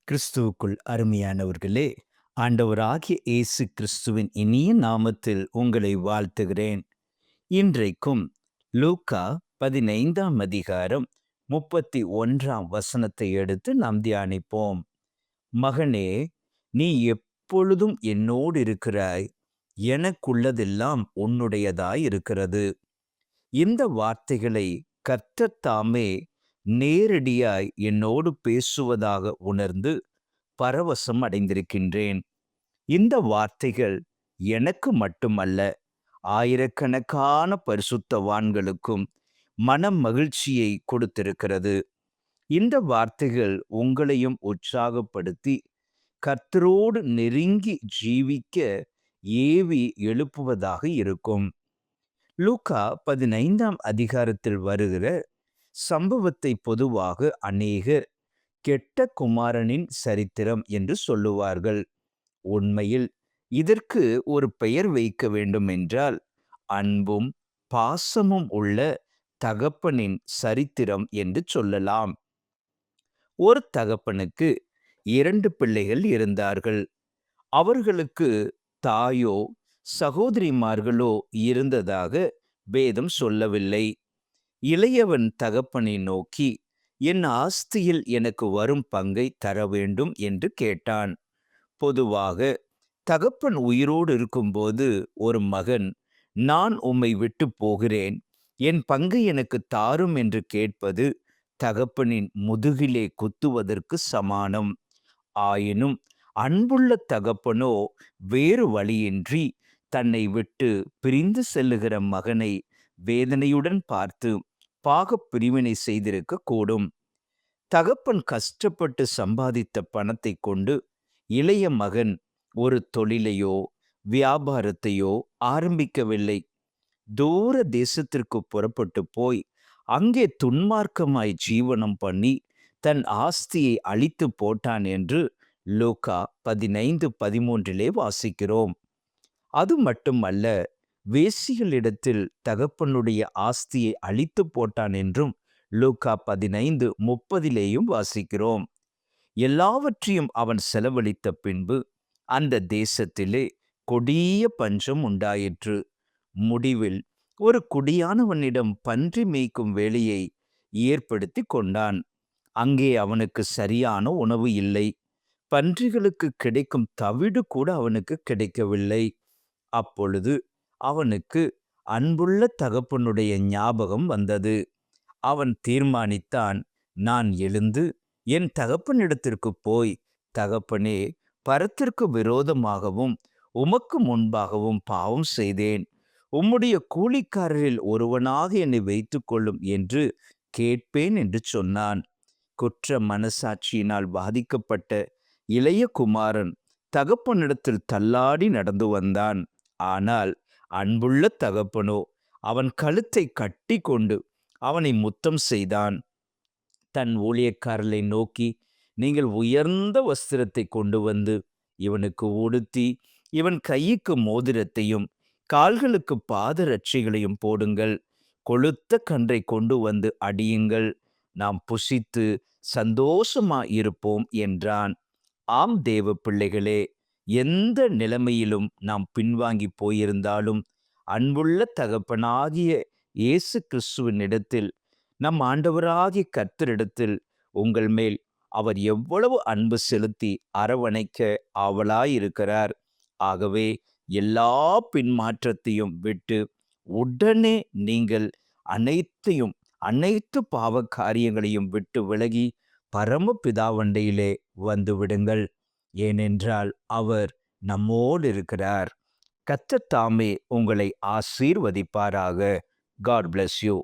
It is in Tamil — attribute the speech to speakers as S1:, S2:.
S1: கிறிஸ்துவுக்குள் அருமையானவர்களே, ஆண்டவராகிய இயேசு கிறிஸ்துவின் இனிய நாமத்தில் உங்களை வாழ்த்துகிறேன். இன்றைக்கும் லூக்கா 15ஆம் அதிகாரம் 31ஆம் வசனத்தை எடுத்து நாம் தியானிப்போம். மகனே, நீ எப்பொழுதும் என்னோடு இருக்கிறாய், எனக்குள்ளதெல்லாம் உன்னுடையதாய் இருக்கிறது. இந்த வார்த்தைகளை கர்த்தர் தாமே நேரடியாய் என்னோடு பேசுவதாக உணர்ந்து பரவசம் அடைந்திருக்கின்றேன். இந்த வார்த்தைகள் எனக்கு மட்டுமல்ல, ஆயிரக்கணக்கான பரிசுத்தவான்களுக்கும் மன மகிழ்ச்சியை கொடுத்திருக்கிறது. இந்த வார்த்தைகள் உங்களையும் உற்சாகப்படுத்தி கர்த்தரோடு நெருங்கி ஜீவிக்க ஏவி எழுப்புவதாக இருக்கும். லூக்கா 15ஆம் அதிகாரத்தில் வருகிற சம்பவத்தை பொதுவாக அநேகர் கெட்ட குமாரனின் சரித்திரம் என்று சொல்லுவார்கள். உண்மையில் இதற்கு ஒரு பெயர் வைக்க வேண்டும் என்றால், அன்பும் பாசமும் உள்ள தகப்பனின் சரித்திரம் என்று சொல்லலாம். ஒரு தகப்பனுக்கு 2 பிள்ளைகள் இருந்தார்கள். அவர்களுக்கு தாயோ சகோதரிமார்களோ இருந்ததாக வேதம் சொல்லவில்லை. இளையவன் தகப்பனை நோக்கி, என் ஆஸ்தியில் எனக்கு வரும் பங்கை தர வேண்டும் என்று கேட்டான். பொதுவாக தகப்பன் உயிரோடு இருக்கும்போது ஒரு மகன், நான் உம்மை விட்டு போகிறேன், என் பங்கை எனக்கு தாரும் என்று கேட்பது தகப்பனின் முதுகிலே குத்துவதற்கு சமானம். ஆயினும் அன்புள்ள தகப்பனோ வேறு வழியின்றி தன்னை விட்டு பிரிந்து செல்லுகிற மகனை வேதனையுடன் பார்த்து பாகப் பிரிவினை செய்திருக்க கூடும். தகப்பன் கஷ்டப்பட்டு சம்பாதித்த பணத்தை கொண்டு இளைய மகன் ஒரு தொழிலையோ வியாபாரத்தையோ ஆரம்பிக்கவில்லை. தூர தேசத்திற்கு புறப்பட்டு போய் அங்கே துன்மார்க்கமாய் ஜீவனம் பண்ணி தன் ஆஸ்தியை அழித்து போட்டான் என்று லூக்கா 15:13 வாசிக்கிறோம். அது மட்டுமல்ல, வேசிகளிடத்தில் தகப்பனுடைய ஆஸ்தியை அழித்து போட்டான் என்றும் லூக்கா 15:30 வாசிக்கிறோம். எல்லாவற்றையும் அவன் செலவழித்த பின்பு அந்த தேசத்திலே கொடிய பஞ்சம் உண்டாயிற்று. முடிவில் ஒரு குடியானவனிடம் பன்றி மேய்க்கும் வேலையை ஏற்படுத்தி கொண்டான். அங்கே அவனுக்கு சரியான உணவு இல்லை. பன்றிகளுக்கு கிடைக்கும் தவிடு கூட அவனுக்கு கிடைக்கவில்லை. அப்பொழுது அவனுக்கு அன்புள்ள தகப்பனுடைய ஞாபகம் வந்தது. அவன் தீர்மானித்தான், நான் எழுந்து என் தகப்பனிடத்திற்கு போய், தகப்பனே, பரத்திற்கு விரோதமாகவும் உமக்கு முன்பாகவும் பாவம் செய்தேன். உம்முடைய கூலிக்காரரில் ஒருவனாக என்னை வைத்துக் கொள்ளும் என்று கேட்பேன் என்று சொன்னான். குற்ற மனசாட்சியினால் பாதிக்கப்பட்ட இளைய குமாரன் தகப்பனிடத்தில் தள்ளாடி நடந்து வந்தான். ஆனால் அன்புள்ள தகப்பனோ அவன் கழுத்தை கட்டி கொண்டு அவனை முத்தம் செய்தான். தன் ஊழியக்காரரை நோக்கி, நீங்கள் உயர்ந்த வஸ்திரத்தை கொண்டு வந்து இவனுக்கு உடுத்தி இவன் கைக்கு மோதிரத்தையும் கால்களுக்கு பாதரட்சைகளையும் போடுங்கள். கொழுத்த கன்றை கொண்டு வந்து அடியுங்கள், நாம் புசித்து சந்தோஷமாயிருப்போம் என்றான். ஆம் தேவ பிள்ளைகளே, எந்த நிலைமையிலும் நாம் பின்வாங்கி போயிருந்தாலும் அன்புள்ள தகப்பனாகிய இயேசு கிறிஸ்துவின் இடத்தில், நம் ஆண்டவராகிய கர்த்தரிடத்தில் உங்கள் மேல் அவர் எவ்வளவு அன்பு செலுத்தி அரவணைக்க ஆவலாயிருக்கிறார். ஆகவே எல்லா பின்மாற்றத்தையும் விட்டு உடனே நீங்கள் அனைத்து பாவ காரியங்களையும் விட்டு விலகி பரமபிதாவண்டையிலே வந்து விடுங்கள். ஏனென்றால் அவர் நம்மோடு இருக்கிறார். கர்த்தர் தாமே உங்களை ஆசீர்வதிப்பாராக. God bless you.